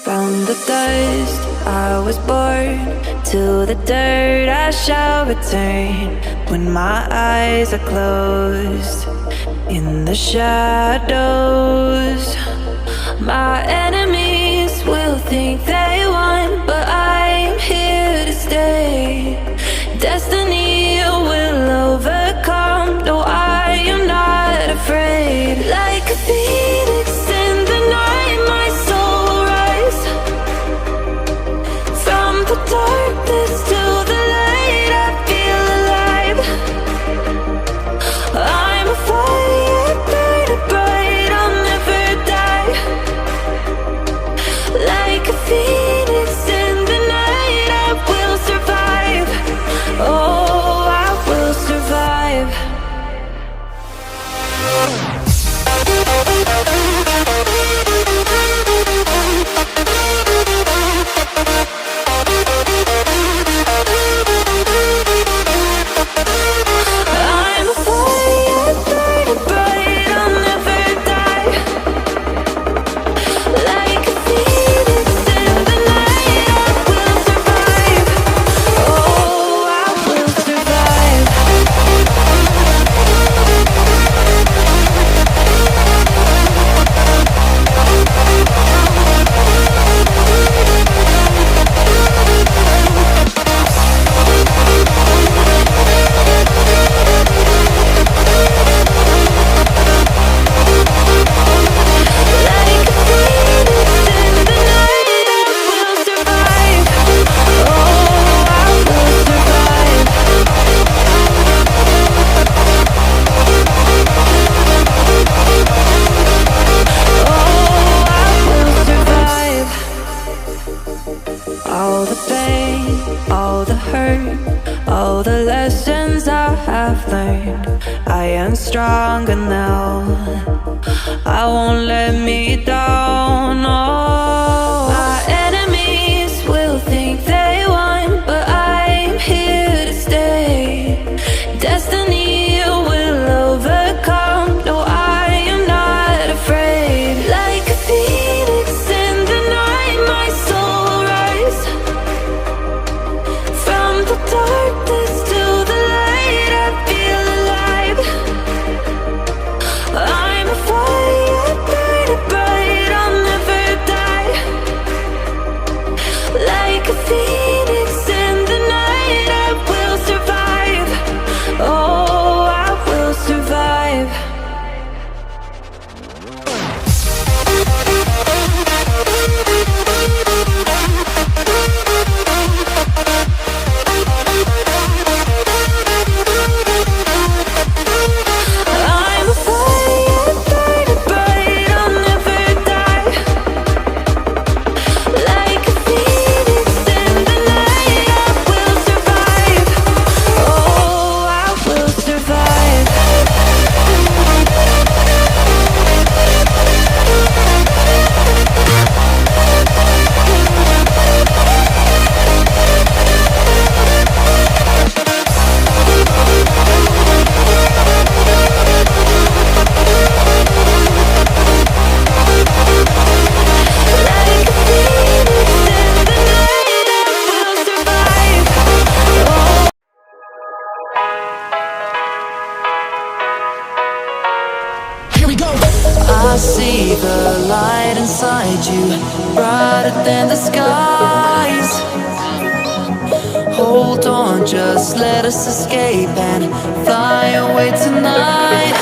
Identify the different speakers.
Speaker 1: From the dust I was born, to the dirt I shall return. When my eyes are closed, in the shadows, my enemies will think they won, but I'm here to stay. Destiny will overcome, no, I am not afraid. Like a phoenix in the night, my soul will rise. From the darkness to the light, I feel alive. I'm a fire, burning bright, I'll never die. Like a phoenix in the night, I will survive. Oh, I will survive. I'm a fire, burning bright, I'll never die. Like a phoenix in the night, I will survive. Oh, I will survive. Like a phoenix in the night, I will survive. Oh, I will survive. Oh, I will survive. All the pain, all the hurt, all the lessons I have learned, I am stronger now. I won't let me down. Oh, my enemies will think they won, but I'm here to stay. Destiny will overcome, no, I am not afraid. Like a phoenix in the night, my soul will rise. From the darkness to the light, I feel alive. I'm a fire, burning bright, I'll never die. Like a phoenix in the night, I will survive. Oh, I will survive. I'm a fire, burning bright, I'll never die. Like a phoenix in the night, I will survive. Oh, I will survive. Like a phoenix in the night, I will survive. Oh.
Speaker 2: Here we go.
Speaker 1: I see the light inside you, brighter than the skies. Hold on, just let us escape and fly away tonight.